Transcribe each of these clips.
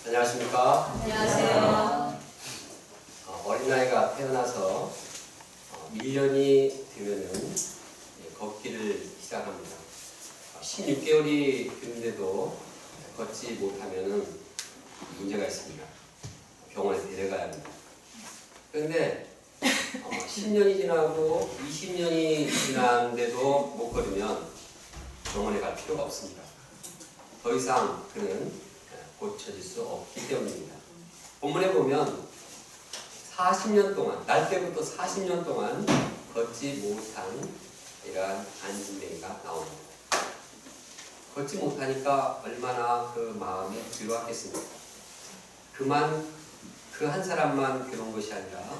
안녕하십니까? 안녕하세요. 어린아이가 태어나서 1년이 되면은 걷기를 시작합니다. 16개월이 됐는데도 걷지 못하면은 문제가 있습니다. 병원에 데려가야 합니다. 그런데 10년이 지나고 20년이 지났는데도 못 걸으면 병원에 갈 필요가 없습니다. 더 이상 그는 고쳐질 수 없기 때문입니다. 본문에 보면 40년 동안, 날 때부터 40년 동안 걷지 못한 이러한 안진뱅이가 나옵니다. 걷지 못하니까 얼마나 그 마음이 괴로웠겠습니까? 그만 그 한 사람만 괴로운 것이 아니라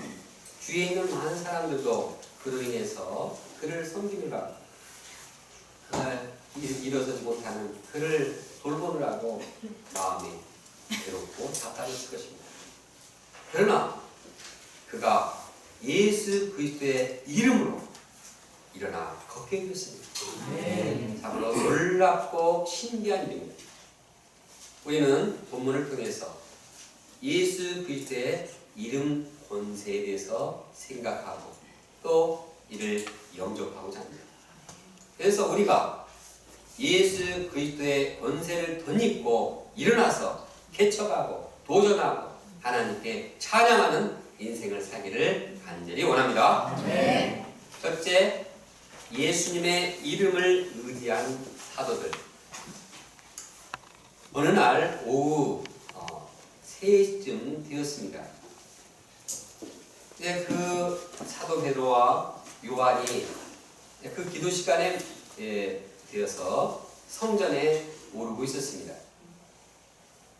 주위에 있는 많은 사람들도 그로 인해서 그를 섬기느라 일어서지 못하는 그를 돌보느라고 마음이 괴롭고 답답했을 것입니다. 그러나 그가 예수 그리스도의 이름으로 일어나 걷게 되었습니다. 참으로 놀랍고 신기한 일입니다. 우리는 본문을 통해서 예수 그리스도의 이름 권세에 대해서 생각하고 또 이를 영접하고자 합니다. 그래서 우리가 예수 그리스도의 권세를 덧입고 일어나서 개척하고 도전하고 하나님께 찬양하는 인생을 살기를 간절히 원합니다. 네. 첫째, 예수님의 이름을 의지한 사도들. 어느 날 오후 3시쯤 되었습니다. 그 사도 베드로와 요한이 그 기도 시간에 되어서 성전에 오르고 있었습니다.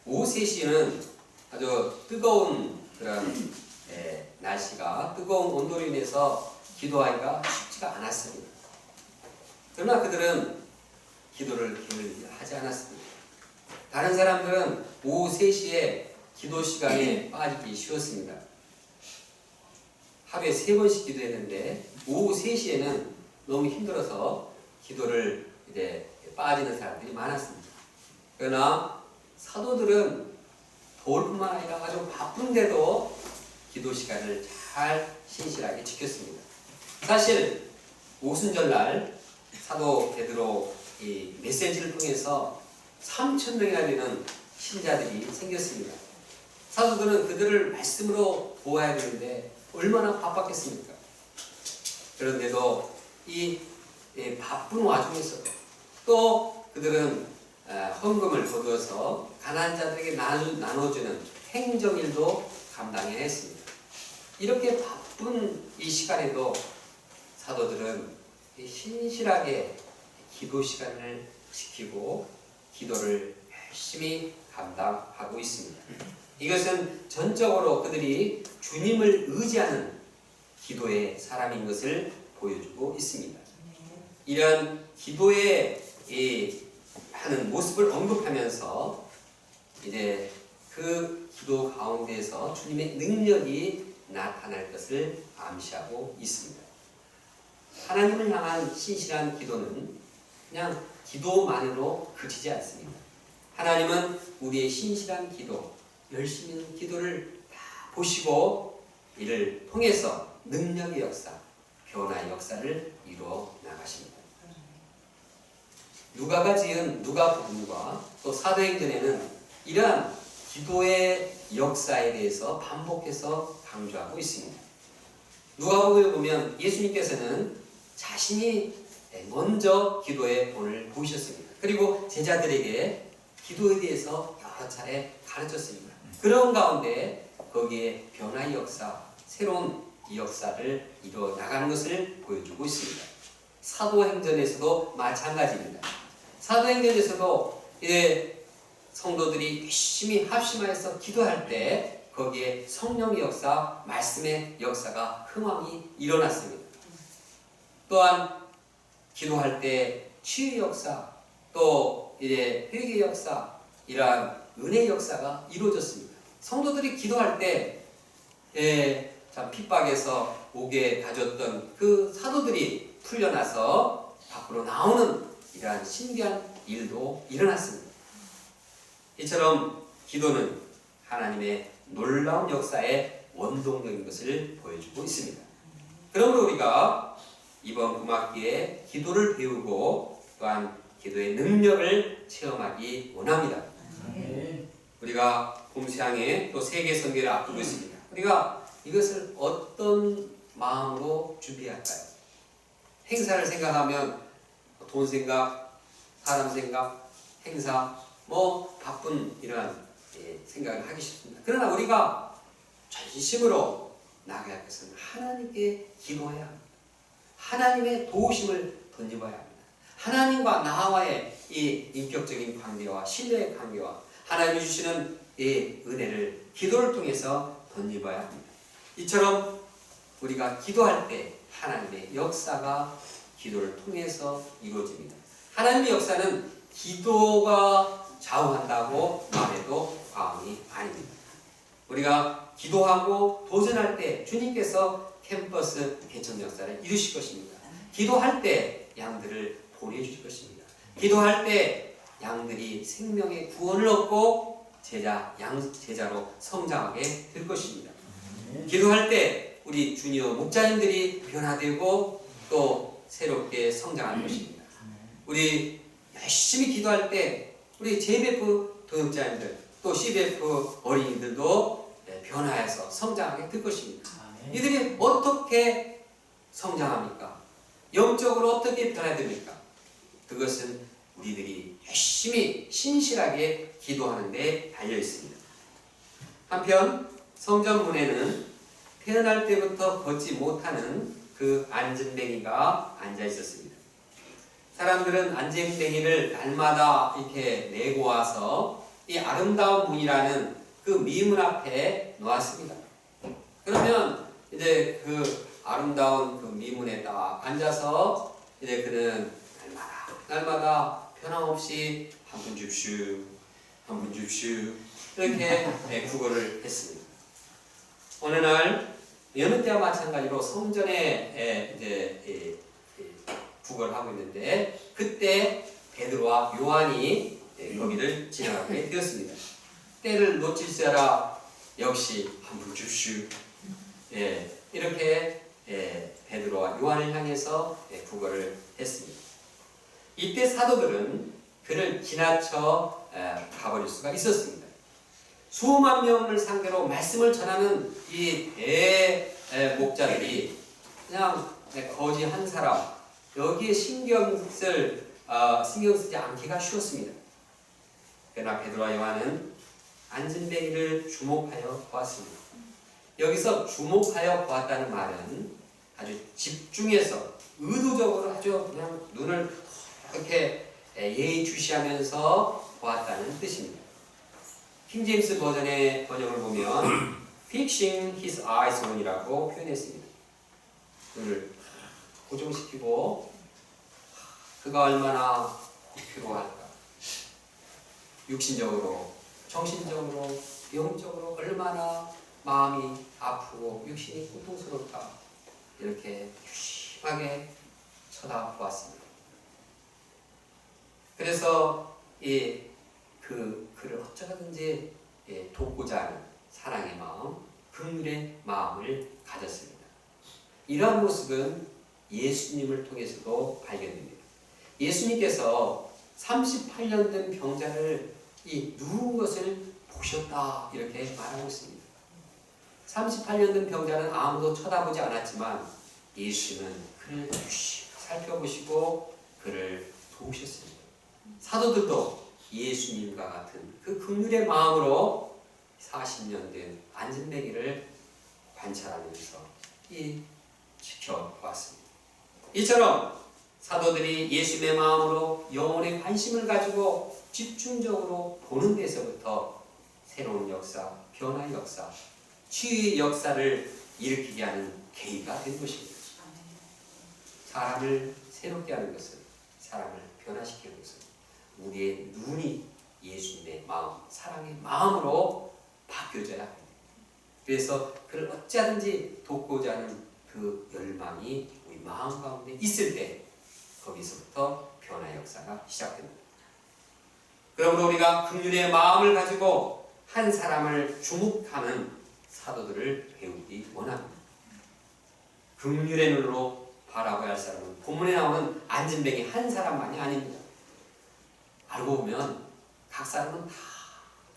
오후 3시는 아주 뜨거운 그런 날씨가 뜨거운 온도로 인해서 기도하기가 쉽지가 않았습니다. 그러나 그들은 기도를 게을리하지 않았습니다. 다른 사람들은 오후 3시에 기도 시간에 빠지기 쉬웠습니다. 하루에 3번씩 기도했는데 오후 3시에는 너무 힘들어서 기도를 빠지는 사람들이 많았습니다. 그러나 사도들은 더울뿐만 아니라 아주 바쁜데도 기도 시간을 잘 신실하게 지켰습니다. 사실 오순절날 사도 베드로 이 메시지를 통해서 3,000명이나 되는 신자들이 생겼습니다. 사도들은 그들을 말씀으로 도와야 되는데 얼마나 바빴겠습니까? 그런데도 이 바쁜 와중에서도 또 그들은 헌금을 거두어서 가난한 자들에게 나눠주는 행정일도 감당해야 했습니다. 이렇게 바쁜 이 시간에도 사도들은 신실하게 기도 시간을 지키고 기도를 열심히 감당하고 있습니다. 이것은 전적으로 그들이 주님을 의지하는 기도의 사람인 것을 보여주고 있습니다. 이런 기도의 하는 모습을 언급하면서 이제 그 기도 가운데에서 주님의 능력이 나타날 것을 암시하고 있습니다. 하나님을 향한 신실한 기도는 그냥 기도만으로 그치지 않습니다. 하나님은 우리의 신실한 기도, 열심히 하는 기도를 다 보시고 이를 통해서 능력의 역사, 변화의 역사를 이루어 나가십니다. 누가가 지은 누가복음과 또 사도행전에는 이러한 기도의 역사에 대해서 반복해서 강조하고 있습니다. 누가복음에 보면 예수님께서는 자신이 먼저 기도의 본을 보이셨습니다. 그리고 제자들에게 기도에 대해서 여러 차례 가르쳤습니다. 그런 가운데 거기에 변화의 역사, 새로운 이 역사를 이루어 나가는 것을 보여주고 있습니다. 사도행전에서도 마찬가지입니다. 사도행전에서도 성도들이 열심히 합심하여서 기도할 때 거기에 성령의 역사, 말씀의 역사가 흥왕이 일어났습니다. 또한 기도할 때 치유의 역사, 또 회개의 역사, 이러한 은혜의 역사가 이루어졌습니다. 성도들이 기도할 때 핍박에서 옥에 가졌던 그 사도들이 풀려나서 밖으로 나오는 이러한 신기한 일도 일어났습니다. 이처럼 기도는 하나님의 놀라운 역사의 원동력인 것을 보여주고 있습니다. 그러므로 우리가 이번 금학기에 기도를 배우고 또한 기도의 능력을 체험하기 원합니다. 우리가 봄수양회 또 세계 선교를 앞두고 있습니다. 우리가 이것을 어떤 마음으로 준비할까요? 행사를 생각하면 돈 생각, 사람 생각, 행사, 바쁜 이러한 생각을 하기 쉽습니다. 그러나 우리가 전심으로 나가야 할 것은 하나님께 기도해야 합니다. 하나님의 도우심을 던져봐야 합니다. 하나님과 나와의 이 인격적인 관계와 신뢰의 관계와 하나님이 주시는 이 은혜를 기도를 통해서 던져봐야 합니다. 이처럼 우리가 기도할 때 하나님의 역사가 기도를 통해서 이루어집니다. 하나님의 역사는 기도가 좌우한다고 말해도 과언이 아닙니다. 우리가 기도하고 도전할 때 주님께서 캠퍼스 개척 역사를 이루실 것입니다. 기도할 때 양들을 보내주실 것입니다. 기도할 때 양들이 생명의 구원을 얻고 제자로 성장하게 될 것입니다. 기도할 때 우리 주니어 목자님들이 변화되고 또 새롭게 성장할 것입니다. 우리 열심히 기도할 때 우리 JBF 동역자님들 또 CBF 어린이들도 변화해서 성장하게 될 것입니다. 이들이 어떻게 성장합니까? 영적으로 어떻게 변화됩니까? 그것은 우리들이 열심히 신실하게 기도하는 데 달려 있습니다. 한편 성전문에는 태어날 때부터 걷지 못하는 그 안진뱅이가 앉아 있었습니다. 사람들은 안진뱅이를 날마다 이렇게 내고 와서 이 아름다운 문이라는 그 미문 앞에 놓았습니다. 그러면 이제 그 아름다운 그 미문에 딱 앉아서 이제 그는 날마다 변함없이 한 분 줍슈, 한 분 줍슈 이렇게 구걸을 했습니다. 어느 날 여느 때와 마찬가지로 성전에 이제 구걸을 하고 있는데 그때 베드로와 요한이 거기를 지나가게 되었습니다. 때를 놓칠세라 역시 한 분 줍슈 이렇게 베드로와 요한을 향해서 구걸을 했습니다. 이때 사도들은 그를 지나쳐 가버릴 수가 있었습니다. 수만 명을 상대로 말씀을 전하는 이 대목자들이 그냥 거지 한 사람 여기에 신경 쓰지 않기가 쉬웠습니다. 그러나 베드로와 요한은 안진뱅이를 주목하여 보았습니다. 여기서 주목하여 보았다는 말은 아주 집중해서 의도적으로 아주 그냥 눈을 이렇게 예의주시하면서 보았다는 뜻입니다. 킹제임스 버전의 번역을 보면 fixing his eyes on이라고 표현했습니다. 눈을 고정시키고 그가 얼마나 피로할까, 육신적으로, 정신적으로, 영적으로 얼마나 마음이 아프고 육신이 고통스럽다 이렇게 유심하게 쳐다보았습니다. 그래서 그를 어쩌든지 돕고자 하는 사랑의 마음, 긍휼의 마음을 가졌습니다. 이러한 모습은 예수님을 통해서도 발견됩니다. 예수님께서 38년 된 병자를 누운 것을 보셨다 이렇게 말하고 있습니다. 38년 된 병자는 아무도 쳐다보지 않았지만 예수님은 그를 살펴보시고 그를 도우셨습니다. 사도들도 예수님과 같은 그 긍휼의 마음으로 40년 된 안진뱅이를 관찰하면서 지켜왔습니다. 이처럼 사도들이 예수님의 마음으로 영혼의 관심을 가지고 집중적으로 보는 데서부터 새로운 역사, 변화의 역사, 치유의 역사를 일으키게 하는 계기가 된 것입니다. 사람을 새롭게 하는 것은, 사람을 변화시키는 것은 우리의 눈이 예수님의 마음, 사랑의 마음으로 바뀌어져야 합니다. 그래서 그를 어찌하든지 돕고자 하는 그 열망이 우리 마음 가운데 있을 때 거기서부터 변화의 역사가 시작됩니다. 그러므로 우리가 긍휼의 마음을 가지고 한 사람을 주목하는 사도들을 배우기 원합니다. 긍휼의 눈으로 바라봐야 할 사람은 본문에 나오는 안진뱅이 한 사람만이 아닙니다. 알고 보면 각 사람은 다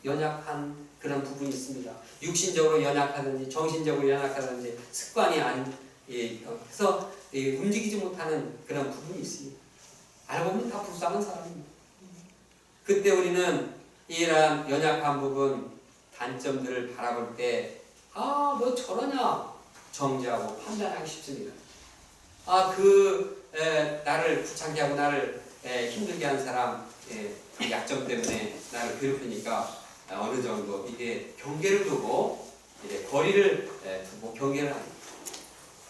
연약한 그런 부분이 있습니다. 육신적으로 연약하든지 정신적으로 연약하든지 습관이 해서 움직이지 못하는 그런 부분이 있습니다. 알고 보면 다 불쌍한 사람입니다. 그때 우리는 이러한 연약한 부분, 단점들을 바라볼 때 뭐 저러냐 정죄하고 판단하기 쉽습니다. 나를 귀찮게 하고 나를 힘들게 하는 사람 그 약점 때문에 나를 괴롭히니까 어느 정도 이게 경계를 두고 거리를 두고 경계를 합니다.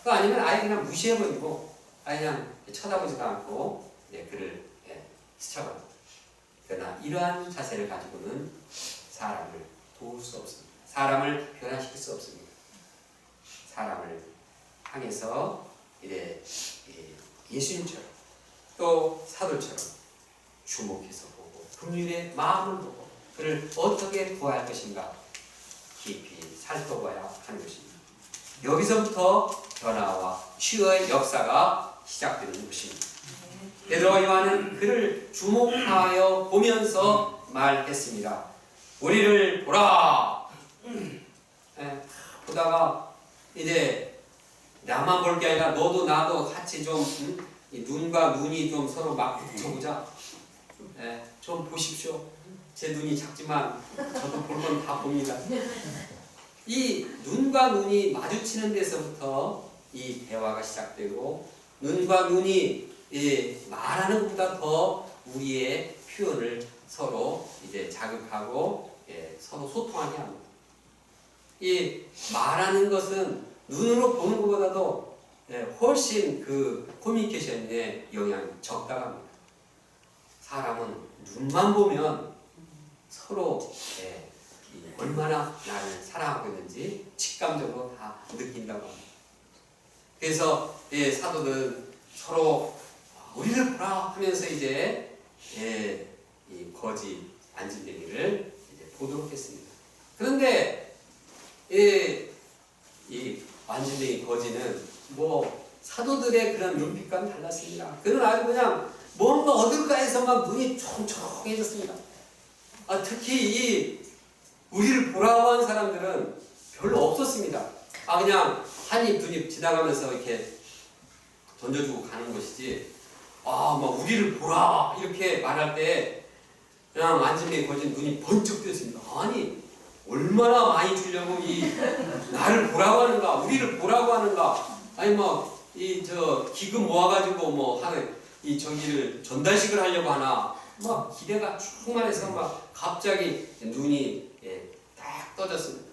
아니면 아예 그냥 무시해버리고 아예 그냥 쳐다보지도 않고 그를 스쳐갑니다. 그러나 이러한 자세를 가지고는 사람을 도울 수 없습니다. 사람을 변화시킬 수 없습니다. 사람을 향해서 예수님처럼 또 사도처럼 주목해서 보고 긍휼의 마음을 보고 그를 어떻게 구할 것인가 깊이 살펴봐야 하는 것입니다. 여기서부터 변화와 치유의 역사가 시작되는 것입니다. 베드로와 요한은 그를 주목하여 보면서 말했습니다. 우리를 보라. 보다가 이제 나만 볼 게 아니라 너도 나도 같이 좀 눈과 눈이 좀 서로 막 붙여보자. 좀 보십시오. 제 눈이 작지만 저도 볼 건 다 봅니다. 이 눈과 눈이 마주치는 데서부터 이 대화가 시작되고 눈과 눈이 말하는 것보다 더 우리의 표현을 서로 이제 자극하고 서로 소통하게 합니다. 이 말하는 것은 눈으로 보는 것보다도 훨씬 그 커뮤니케이션에 영향이 적당합니다. 사람은 눈만 보면 서로 얼마나 나를 사랑하고 있는지 직감적으로 다 느낀다고 합니다. 그래서 사도들은 서로 우리를 보라 하면서 이제 이 거지 안진뱅이를 보도록 했습니다. 그런데 이 안진뱅이 거지는 뭐 사도들의 그런 눈빛과는 달랐습니다. 그는 아주 그냥 뭔가 얻을까 해서만 눈이 총총해졌습니다. 특히 우리를 보라고 한 사람들은 별로 없었습니다. 그냥 한 입, 두 입 지나가면서 이렇게 던져주고 가는 것이지, 막 우리를 보라! 이렇게 말할 때, 그냥 안진뱅이 거진 눈이 번쩍 뜨였습니다. 아니, 얼마나 많이 주려고 나를 보라고 하는가, 우리를 보라고 하는가, 아니, 기금 모아가지고 저기를 전달식을 하려고 하나, 기대가 충만해서 갑자기 눈이 딱 떠졌습니다.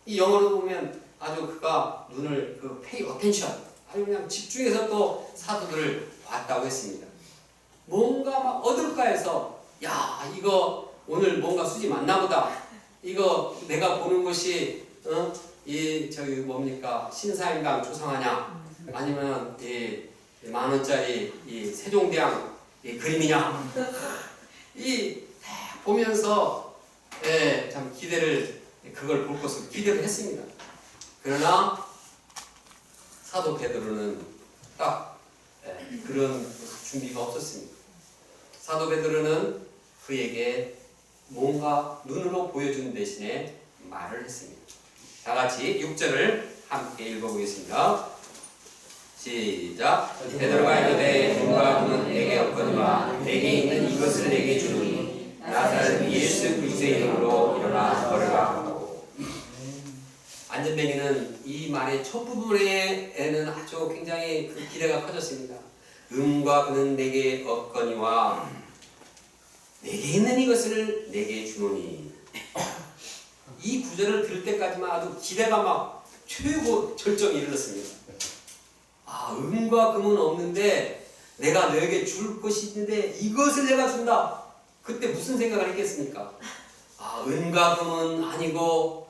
이 영어로 보면 아주 그가 눈을 pay attention, 아주 그냥 집중해서 또 사도들을 봤다고 했습니다. 뭔가 얻을까 해서, 이거 오늘 뭔가 수지 맞나 보다. 이거 내가 보는 것이, 신사임당 조상하냐? 아니면, 10,000원짜리 세종대왕 그림이냐? 보면서, 참 그걸 볼 것을 기대를 했습니다. 그러나, 사도 베드로는 딱, 그런 준비가 없었습니다. 사도 베드로는 그에게 뭔가 눈으로 보여주는 대신에 말을 했습니다. 다 같이 6절을 함께 읽어보겠습니다. 시작. 베드로가 이르되 눈과 눈은 내게 없거니와 내게 있는 이것을 내게 주노니 나사렛 예수 그리스도의 이름으로 일어나 걸으라 하고. 안진뱅이는 이 말의 첫 부분에는 아주 굉장히 그 기대가 커졌습니다. 음과 그는 내게 없거니와 내게 있는 이것을 내게 주노니. 이 구절을 들을 때까지만 아주 기대가 최고 절정에 이르렀습니다. 음과 금은 없는데 내가 너에게 줄 것이 있는데 이것을 내가 준다. 그때 무슨 생각을 했겠습니까? 은과 금은 아니고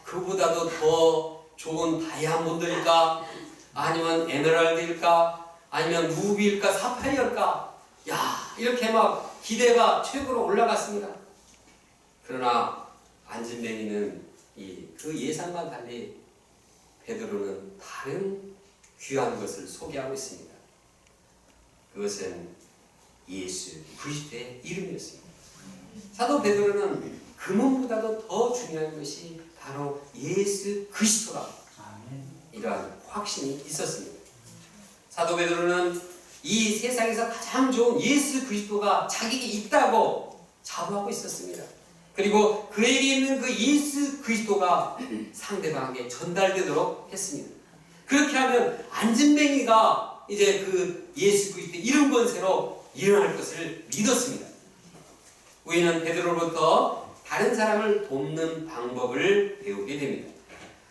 그보다도 더 좋은 다이아몬드일까? 아니면 에메랄드일까? 아니면 루비일까? 사파이어일까? 이렇게 기대가 최고로 올라갔습니다. 그러나 안진뱅이는 그 예상과 달리 베드로는 다른 귀한 것을 소개하고 있습니다. 그것은 예수 그리스도의 이름이었습니다. 사도 베드로는 금은보다도 더 중요한 것이 바로 예수 그리스도라, 이러한 확신이 있었습니다. 사도 베드로는 이 세상에서 가장 좋은 예수 그리스도가 자기에게 있다고 자부하고 있었습니다. 그리고 그에게 있는 그 예수 그리스도가 상대방에게 전달되도록 했습니다. 그렇게 하면 안진뱅이가 이제 그 예수 그리스도의 이름 권세로 일어날 것을 믿었습니다. 우리는 베드로로부터 다른 사람을 돕는 방법을 배우게 됩니다.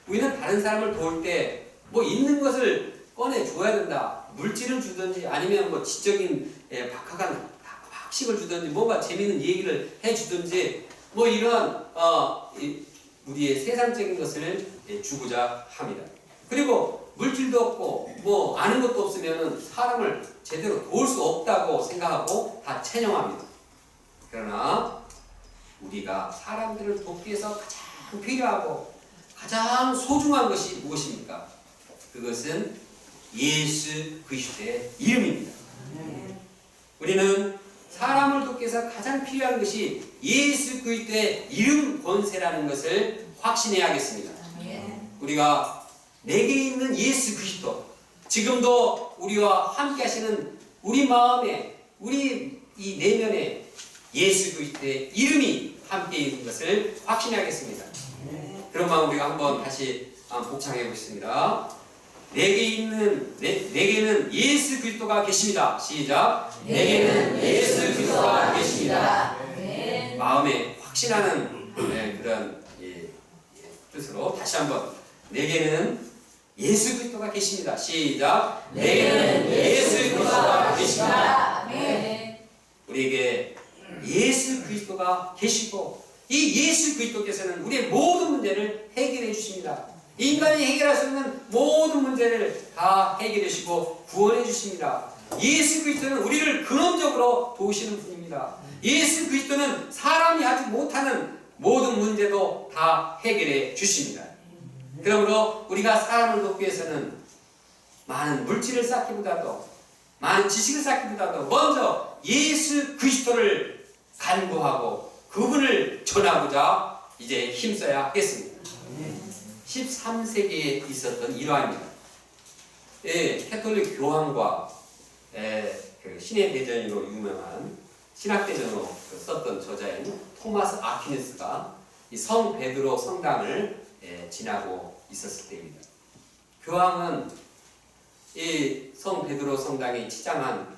우리는 다른 사람을 도울 때 뭐 있는 것을 꺼내 줘야 된다. 물질을 주든지 아니면 뭐 지적인 박하간 학식을 주든지 뭔가 재미있는 얘기를 해주든지 뭐 이런 우리의 세상적인 것을 주고자 합니다. 그리고 물질도 없고 뭐 아는 것도 없으면 사람을 제대로 도울 수 없다고 생각하고 다 체념합니다. 그러나 우리가 사람들을 돕기 위해서 가장 필요하고 가장 소중한 것이 무엇입니까? 그것은 예수 그리스도의 이름입니다. 우리는 사람을 돕기 위해서 가장 필요한 것이 예수 그리스도의 이름 권세라는 것을 확신해야겠습니다. 우리가 내게 있는 예수 그리스도, 지금도 우리와 함께 하시는 우리 마음에, 우리 이 내면에 예수 그리스도의 이름이 함께 있는 것을 확신해야겠습니다. 그런 마음 우리가 한번 다시 복창해 보겠습니다. 내게는 예수 그리스도가 계십니다. 시작. 내게는 예수 그리스도가 계십니다. 마음에 확신하는 그런 뜻으로 다시 한번 내게는 예수 그리스도가 계십니다. 시작. 내게는 예수 그리스도가 계십니다. 우리에게 예수 그리스도가 계시고 이 예수 그리스도께서는 우리의 모든 문제를 해결해 주십니다. 인간이 해결할 수 있는 모든 문제를 다 해결해 주시고 구원해 주십니다. 예수 그리스도는 우리를 근원적으로 도우시는 분입니다. 예수 그리스도는 사람이 하지 못하는 모든 문제도 다 해결해 주십니다. 그러므로 우리가 사람을 돕기 위해서는 많은 물질을 쌓기보다도 많은 지식을 쌓기보다도 먼저 예수 그리스도를 간구하고 그분을 전하고자 이제 힘써야 하겠습니다. 13세기에 있었던 일화입니다. 캐톨릭 교황과 그 신의 대전으로 유명한 신학대전으로 썼던 저자인 토마스 아퀴니스가 이 성 베드로 성당을 지나고 있었을 때입니다. 교황은 이 성 베드로 성당에 치장한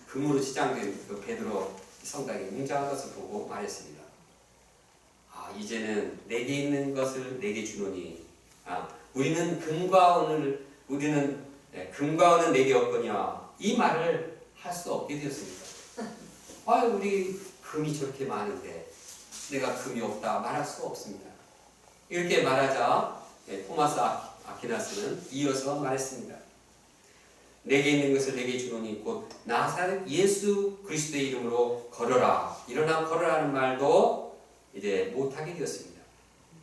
금으로 치장된 그 베드로 성당이 웅장한 것을 보고 말했습니다. 이제는 내게 있는 것을 내게 주노니 우리는 금과 은은 내게 없거니와 이 말을 할 수 없게 되었습니다. 우리 금이 저렇게 많은데 내가 금이 없다 말할 수가 없습니다. 이렇게 말하자 토마스 아퀴나스는 이어서 말했습니다. 내게 있는 것을 내게 주노니 곧 나사렛 예수 그리스도의 이름으로 걸어라. 일어나 걸어라는 말도 이제 못하게 되었습니다.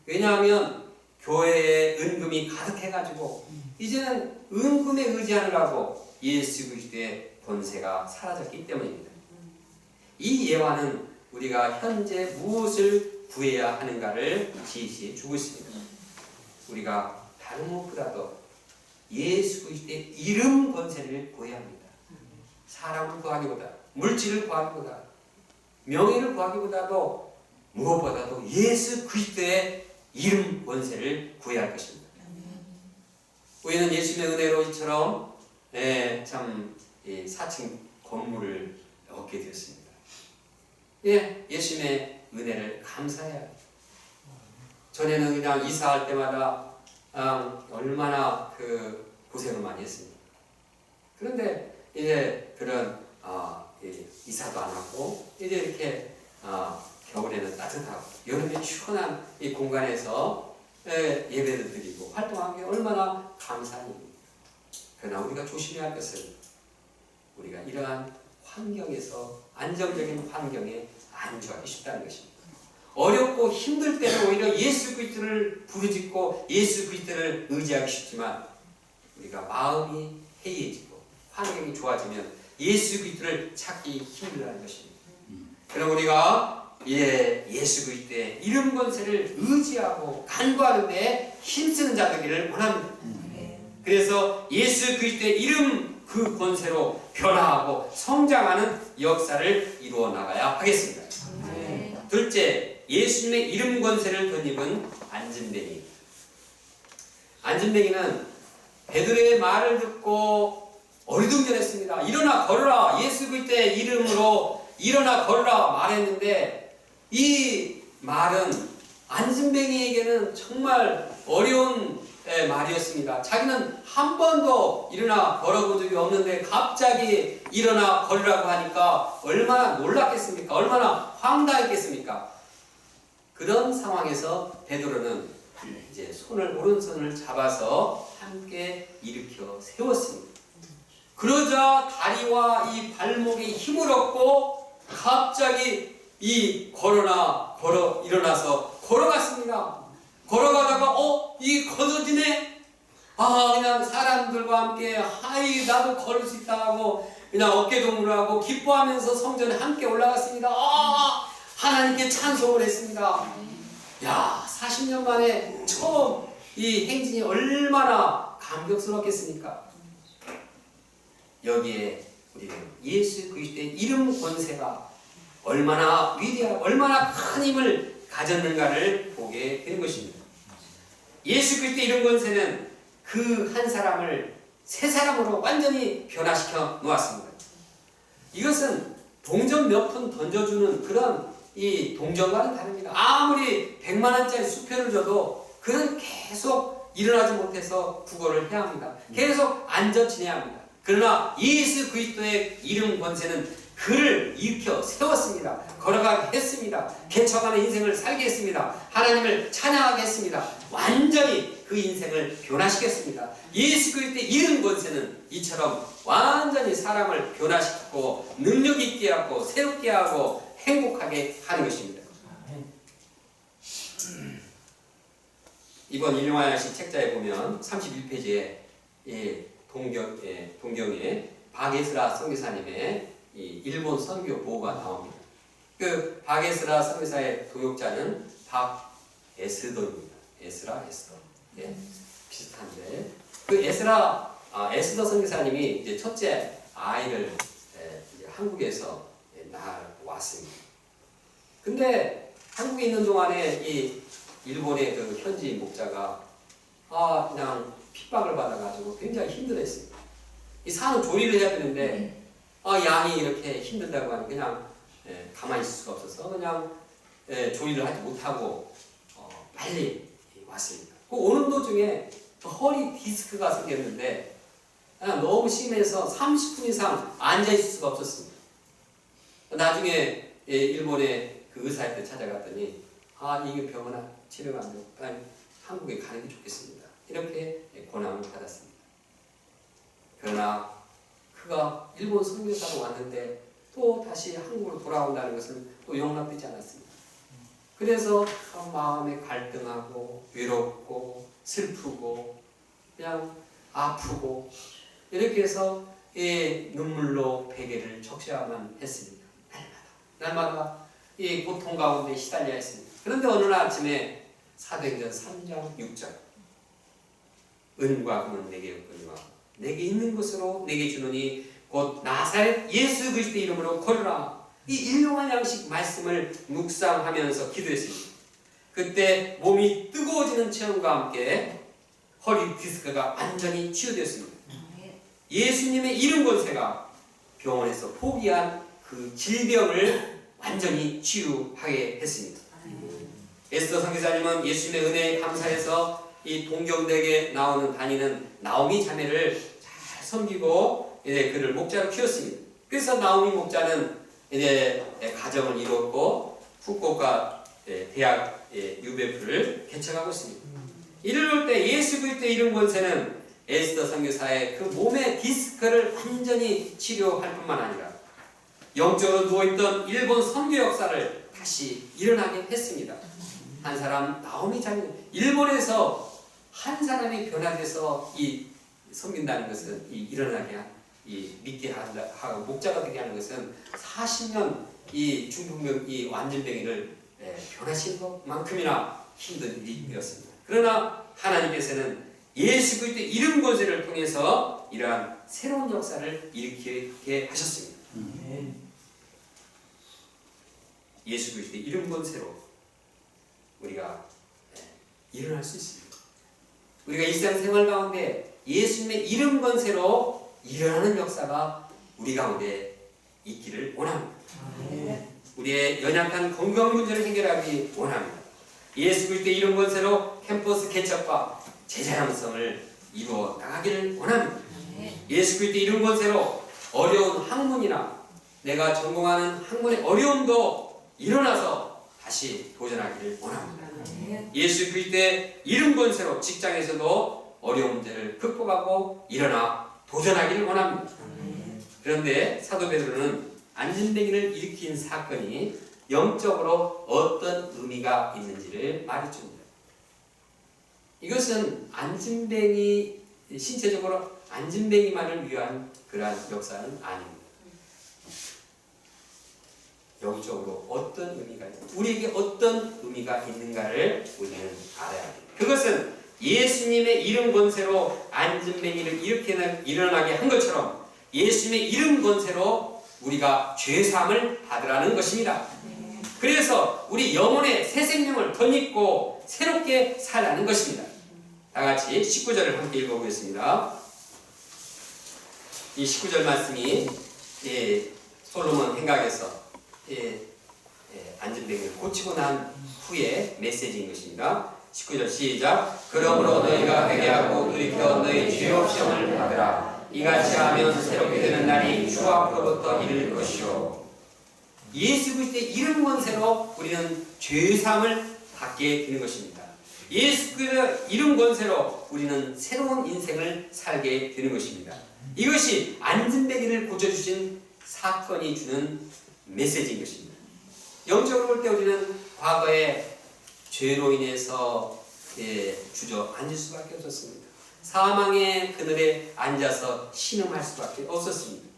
왜냐하면 교회에 은금이 가득해가지고 이제는 은금에 의지하느라고 예수 그리스도의 권세가 사라졌기 때문입니다. 이 예화는 우리가 현재 무엇을 구해야 하는가를 지시해 주고 있습니다. 우리가 다른 무엇보다도 예수 그리스도의 이름 권세를 구해야 합니다. 사람을 구하기보다, 물질을 구하기보다, 명예를 구하기보다도 무엇보다도 예수 그리스도의 이름 권세를 구해야 할 것입니다. 우리는 예수님의 은혜로 이처럼 참 4층 건물을 얻게 되었습니다. 예수님의 은혜를 감사해야 합니다. 전에는 그냥 이사할 때마다 얼마나 그 고생을 많이 했습니다. 그런데 이제 그런 이사도 안 하고 이제 이렇게 겨울에는 따뜻하고 여름에 시원한 이 공간에서 예배를 드리고 활동하는 게 얼마나 감사한 일입니다. 그러나 우리가 조심해야 할 것은 우리가 이러한 환경에서 안정적인 환경에 안주하기 쉽다는 것입니다. 어렵고 힘들 때는 오히려 예수 그리스도를 부르짖고 예수 그리스도를 의지하기 쉽지만 우리가 마음이 해이해지고 환경이 좋아지면 예수 그리스도를 찾기 힘들다는 것입니다. 그럼 우리가 예수 그리스도의 이름 권세를 의지하고 간구하는 데 힘쓰는 자 되기를 원합니다. 그래서 예수 그리스도의 이름 그 권세로 변화하고 성장하는 역사를 이루어 나가야 하겠습니다. 둘째, 예수님의 이름 권세를 덧입은 안진뱅이. 안진뱅이는 베드로의 말을 듣고 어리둥절했습니다. 일어나 걸어라, 예수 그리스도의 이름으로 일어나 걸어라 말했는데, 이 말은 안진뱅이에게는 정말 어려운 말이었습니다. 자기는 한 번도 일어나 걸어본 적이 없는데 갑자기 일어나 걸으라고 하니까 얼마나 놀랐겠습니까? 얼마나 황당했겠습니까? 그런 상황에서 베드로는 이제 오른손을 잡아서 함께 일으켜 세웠습니다. 그러자 다리와 이 발목에 힘을 얻고 갑자기 일어나서 걸어갔습니다. 걸어가다가 이 거저지네? 그냥 사람들과 함께 나도 걸을 수 있다 하고 그냥 어깨동무를 하고 기뻐하면서 성전에 함께 올라갔습니다. 하나님께 찬송을 했습니다. 40년 만에 처음 이 행진이 얼마나 감격스럽겠습니까? 여기에 우리는 예수 그리스도의 이름 권세가 얼마나 위대하고 얼마나 큰 힘을 가졌는가를 보게 되는 것입니다. 예수 그리스도의 이름 권세는 그 한 사람을 세 사람으로 완전히 변화시켜 놓았습니다. 이것은 동전 몇 푼 던져주는 그런 이 동전과는 다릅니다. 아무리 100만 원짜리 수표를 줘도 그는 계속 일어나지 못해서 구걸을 해야 합니다. 계속 앉아 지내야 합니다. 그러나 예수 그리스도의 이름 권세는 그를 일으켜 세웠습니다. 걸어가게 했습니다. 개척하는 인생을 살게 했습니다. 하나님을 찬양하게 했습니다. 완전히 그 인생을 변화시켰습니다. 예수 그리스도의 이름 권세는 이처럼 완전히 사람을 변화시키고 능력 있게 하고 새롭게 하고 행복하게 하는 것입니다. 이번 일용할 양식 책자에 보면 31페이지에 동경에 박예슬아 선교사님의 이 일본 선교 보고가 나옵니다. 그 박예슬아 선교사의 동역자는 박에스더입니다. 에스더. 비슷한데 그 에스더 선교사님이 이제 첫째 아이를 이제 한국에서 낳았습니다. 근데 한국에 있는 동안에 이 일본의 그 현지 목자가 그냥 핍박을 받아가지고 굉장히 힘들어했습니다. 이 산은 조리를 해야 되는데 양이 이렇게 힘들다고 하니 그냥 가만히 있을 수가 없어서 그냥 조리를 하지 못하고 빨리 왔습니다. 그 오는 도중에 허리 디스크가 생겼는데 너무 심해서 30분 이상 앉아있을 수가 없었습니다. 나중에 일본의 그 의사한테 찾아갔더니 이게 병원 치료가 안 되고 빨리 한국에 가는 게 좋겠습니다. 이렇게 권함을 받았습니다. 그러나 그가 일본 선교사로 왔는데 또 다시 한국으로 돌아온다는 것은 또 용납되지 않았습니다. 그래서 마음에 갈등하고 외롭고 슬프고 그냥 아프고 이렇게 해서 눈물로 베개를 적셔야만 했습니다. 날마다 이 고통 가운데 시달려야 했습니다. 그런데 어느 날 아침에 사도행전 3장 6절 은과 금은 내게 없거니와 내게 있는 것으로 내게 주노니 곧 나사렛 예수 그리스도의 이름으로 걸으라. 이 일용할 양식 말씀을 묵상하면서 기도했습니다. 그때 몸이 뜨거워지는 체험과 함께 허리 디스크가 완전히 치유되었습니다. 예수님의 이름 권세가 병원에서 포기한 그 질병을 완전히 치유하게 했습니다. 에스더 선교사님은 예수님의 은혜에 감사해서 이 동경댁에 다니는 나오미 자매를 잘 섬기고 이제 그를 목자로 키웠습니다. 그래서 나오미 목자는 이제 가정을 이뤘고 후쿠오카 대학 유배부를 개척하고 있습니다. 이럴 때 예수 그리스도의 이름 권세는 에스더 선교사의 그 몸의 디스크를 완전히 치료할 뿐만 아니라 영적으로 누워있던 일본 선교 역사를 다시 일어나게 했습니다. 한 사람 나오미 장녀. 일본에서 한 사람이 변화돼서 이 섬긴다는 것은 이 일어나게 이 믿게 하고 목자가 되게 하는 것은 40년 이 중풍병 이 완전병이를 변하신 것만큼이나 힘든 일이었습니다. 그러나 하나님께서는 예수 그리스도의 이름 권세를 통해서 이러한 새로운 역사를 일으키게 하셨습니다. 예수 그리스도의 이름 권세로 우리가 일어날 수 있습니다. 우리가 일상생활 가운데 예수님의 이름 권세로 일어나는 역사가 우리 가운데 있기를 원합니다. 우리의 연약한 건강 문제를 해결하기 원합니다. 예수 그리스도의 이름 권세로 캠퍼스 개척과 제자양성을 이루어 나가기를 원합니다. 예수 그리스도의 이름 권세로 어려운 학문이나 내가 전공하는 학문의 어려움도 일어나서 다시 도전하기를 원합니다. 예수 그리스도의 이름 권세로 직장에서도 어려운 문제를 극복하고 일어나 도전하기를 원합니다. 그런데 사도 베드로는 안진뱅이를 일으킨 사건이 영적으로 어떤 의미가 있는지를 말해줍니다. 이것은 안진뱅이 신체적으로 안진뱅이만을 위한 그러한 역사는 아닙니다. 영적으로 어떤 의미가 우리에게 어떤 의미가 있는가를 우리는 알아야 합니다. 그것은 예수님의 이름 권세로 안진뱅이를 일어나게 한 것처럼 예수님의 이름 권세로 우리가 죄사함을 받으라는 것입니다. 그래서 우리 영혼의 새 생명을 덧입고 새롭게 살라는 것입니다. 다같이 19절을 함께 읽어보겠습니다. 이 19절 말씀이 솔로몬 행각에서 안진뱅이를 고치고 난 후에 메시지인 것입니다. 19절 시작. 그러므로 너희가 회개하고 돌이켜 너희 죄업 시험을 받으라. 이같이 하면 새롭게 되는 날이 주 앞으로부터 이를 것이요. 예수 그리스도의 이름 권세로 우리는 죄사함을 받게 되는 것입니다. 예수 그리스도의 이름 권세로 우리는 새로운 인생을 살게 되는 것입니다. 이것이 안진뱅이를 고쳐주신 사건이 주는 메시지인 것입니다. 영적으로 볼 때 우리는 과거에 죄로 인해서 주저앉을 수밖에 없었습니다. 사망의 그늘에 앉아서 신음할 수밖에 없었습니다.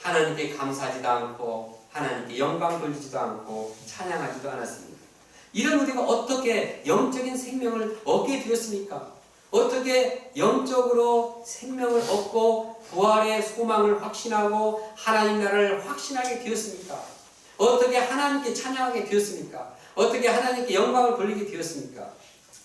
하나님께 감사하지도 않고 하나님께 영광 돌리지도 않고 찬양하지도 않았습니다. 이런 우리가 어떻게 영적인 생명을 얻게 되었습니까? 어떻게 영적으로 생명을 얻고 부활의 소망을 확신하고 하나님 나라를 확신하게 되었습니까? 어떻게 하나님께 찬양하게 되었습니까? 어떻게 하나님께 영광을 돌리게 되었습니까?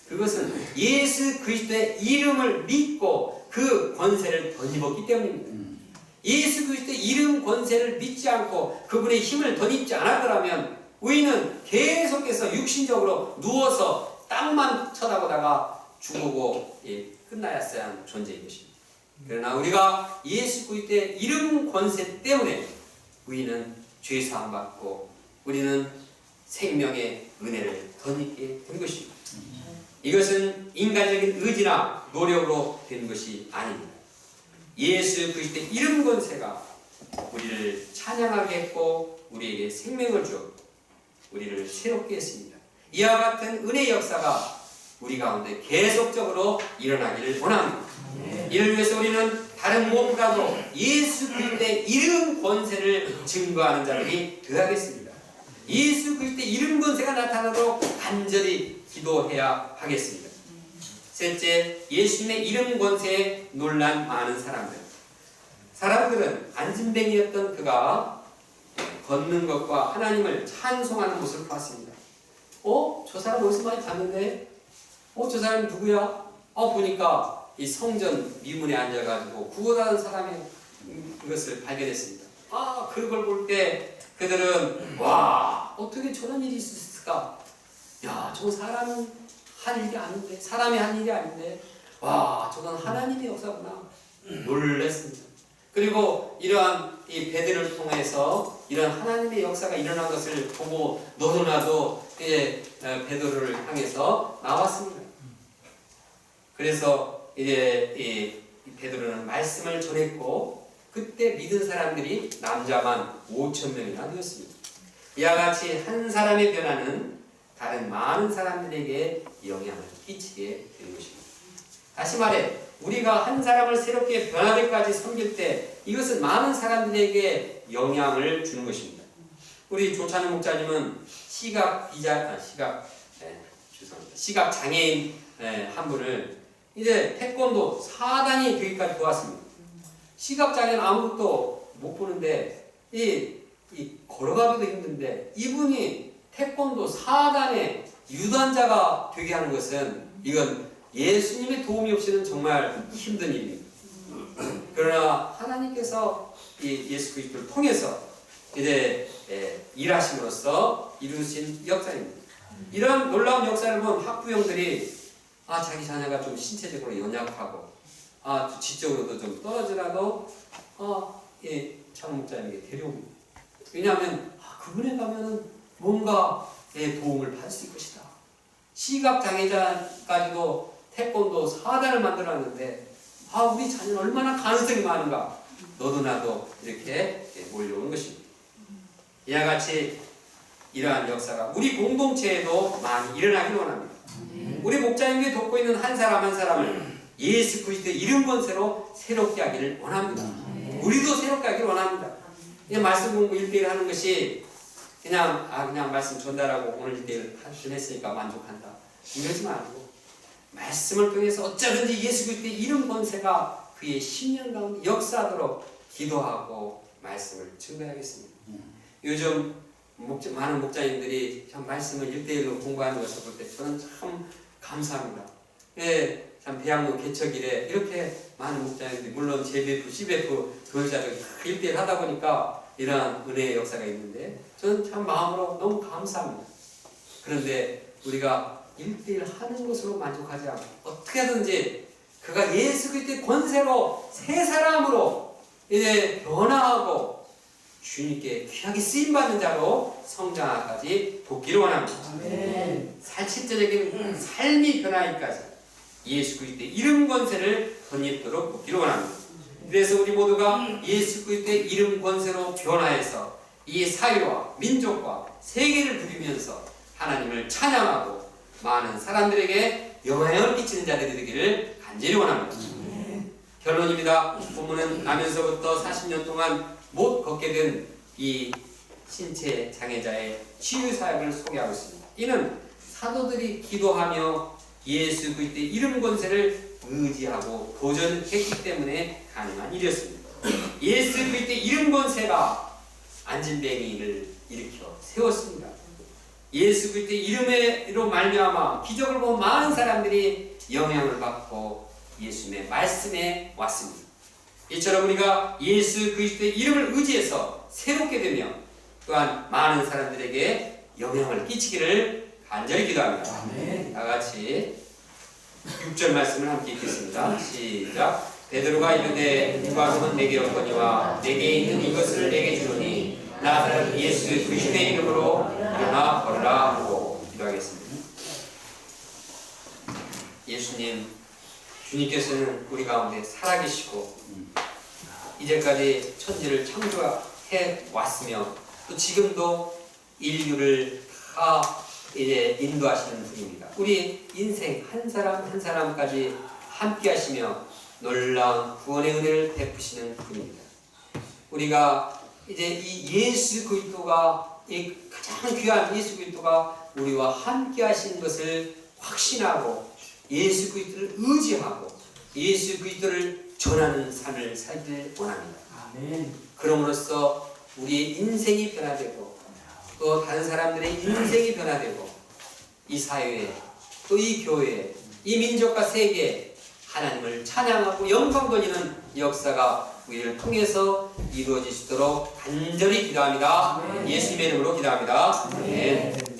그것은 예수 그리스도의 이름을 믿고 그 권세를 덧입었기 때문입니다. 예수 그리스도의 이름 권세를 믿지 않고 그분의 힘을 덧입지 않았더라면 우리는 계속해서 육신적으로 누워서 땅만 쳐다보다가 죽고 끝나야어야 하는 존재인 것입니다. 그러나 우리가 예수 그리스도의 이름 권세 때문에 우리는 죄사함 받고 우리는 생명의 은혜를 덧입게 된 것입니다. 이것은 인간적인 의지나 노력으로 된 것이 아닙니다. 예수 그리스도의 이름 권세가 우리를 찬양하게 했고 우리에게 생명을 주었고 우리를 새롭게 했습니다. 이와 같은 은혜의 역사가 우리 가운데 계속적으로 일어나기를 원합니다. 이를 위해서 우리는 다른 무엇보다도 예수 그리스도의 이름 권세를 증거하는 자들이 되어야겠습니다. 예수 그리스도의 이름 권세가 나타나도록 간절히 기도해야 하겠습니다. 셋째, 예수님의 이름 권세에 놀란 많은 사람들은 안진뱅이였던 그가 걷는 것과 하나님을 찬송하는 모습을 봤습니다. 저 사람 어디서 많이 봤는데? 저 사람 누구야? 보니까 이 성전 미문에 앉아가지고 구걸하는 사람의 이것을 발견했습니다. 그걸 볼 때 그들은 와, 어떻게 저런 일이 있었을까? 야, 저건 사람이 한 일이 아닌데, 사람이 한 일이 아닌데, 와, 저건 하나님의 역사구나. 놀랐습니다. 그리고 이러한 이 베드로를 통해서 이런 하나님의 역사가 일어난 것을 보고 너도 나도 이제 베드로를 향해서 나왔습니다. 그래서 이제 이 베드로는 말씀을 전했고 그때 믿은 사람들이 남자만 5,000명이나 되었습니다. 이와 같이 한 사람의 변화는 다른 많은 사람들에게 영향을 끼치게 되는 것입니다. 다시 말해 우리가 한 사람을 새롭게 변화되까지 섬길 때 이것은 많은 사람들에게 영향을 주는 것입니다. 우리 조찬우 목사님은 시각 장애인 한 분을 이제 태권도 4단이 되기까지 도왔습니다. 시각 장애는 아무것도 못 보는데 이 걸어가기도 힘든데 이분이 태권도 4단의 유단자가 되게 하는 것은 이건 예수님의 도움이 없이는 정말 힘든 일입니다. 그러나 하나님께서 이 예수 그리스도를 통해서 이제 일하심으로써 이루신 역사입니다. 이런 놀라운 역사를 본 학부형들이 자기 자녀가 좀 신체적으로 연약하고 지적으로도 좀 떨어지라도 장 목사님에게 데려옵니다. 왜냐하면 그분에 가면은 뭔가 도움을 받을 수 있을 것이다. 시각장애자까지도 태권도 4단을 만들었는데 우리 자녀는 얼마나 가능성이 많은가. 너도 나도 이렇게 몰려오는 것입니다. 이와 같이 이러한 역사가 우리 공동체에도 많이 일어나길 원합니다. 우리 목자님이 돕고 있는 한 사람 한 사람을 예수 그리스도의 이름 권세로 새롭게 하기를 원합니다. 우리도 새롭게 하기를 원합니다. 그냥 말씀 공부 1대1 하는 것이 그냥 말씀 전달하고 오늘 1대1 했으니까 만족한다. 이러지 말고 말씀을 통해서 어쩌든지 예수 그리스도의 이름 권세가 그의 10년 가운데 역사하도록 기도하고 말씀을 증거하겠습니다. 요즘 많은 목자님들이 참 말씀을 1대1로 공부하는 것을 볼 때 저는 참 감사합니다. 참 대학로 개척일에 이렇게 많은 목자님들이 물론 JBF, CBF 교육자들 1대1 하다 보니까 이러한 은혜의 역사가 있는데 저는 참 마음으로 너무 감사합니다. 그런데 우리가 1대1 하는 것으로 만족하지 않고 어떻게든지 그가 예수 그리스도의 권세로 새 사람으로 이제 변화하고 주님께 귀하게 쓰임받는 자로 성장하기까지 돕기를 원합니다. 실제적인 삶이 변하기까지 예수 그리스도의 이름 권세를 덧입도록 돕기를 원합니다. 그래서 우리 모두가 예수 그리스도의 이름 권세로 변화해서 이 사회와 민족과 세계를 누리면서 하나님을 찬양하고 많은 사람들에게 영향을 끼치는 자들이 되기를 간절히 원합니다. 결론입니다. 본문은 나면서부터 40년 동안 못 걷게 된 이 신체 장애자의 치유 사역을 소개하고 있습니다. 이는 사도들이 기도하며 예수 그리스도의 이름 권세를 의지하고 도전했기 때문에 가능한 일이었습니다. 예수 그리스도의 이름 권세가 안진뱅이를 일으켜 세웠습니다. 예수 그리스도의 이름으로 말미암아 기적을 본 많은 사람들이 영향을 받고 예수님의 말씀에 왔습니다. 이처럼 우리가 예수 그리스도의 이름을 의지해서 새롭게 되며 또한 많은 사람들에게 영향을 끼치기를 간절히 기도합니다. 다 같이 6절 말씀을 함께 읽겠습니다. 시작. 베드로가 이르되 누가 그는 내게 없거니와 내게 있는 이것을 내게 주노니 나사렛 예수 그리스도의 이름으로 일어나 걸으라 하고 기도하겠습니다. 주님께서는 우리 가운데 살아계시고 이제까지 천지를 창조해 왔으며 또 지금도 인류를 다 이제 인도하시는 분입니다. 우리 인생 한 사람 한 사람까지 함께 하시며 놀라운 구원의 은혜를 베푸시는 분입니다. 우리가 이제 이 예수 그리스도가 이 가장 귀한 예수 그리스도가 우리와 함께 하신 것을 확신하고 예수 그리스도를 의지하고 예수 그리스도를 전하는 삶을 살길 원합니다. 아멘. 그럼으로써 우리의 인생이 변화되고 또 다른 사람들의 인생이 변화되고 이 사회에 또 이 교회에 이 민족과 세계에 하나님을 찬양하고 영광 돌리는 역사가 우리를 통해서 이루어지시도록 간절히 기도합니다. 예수님의 이름으로 기도합니다. 아멘.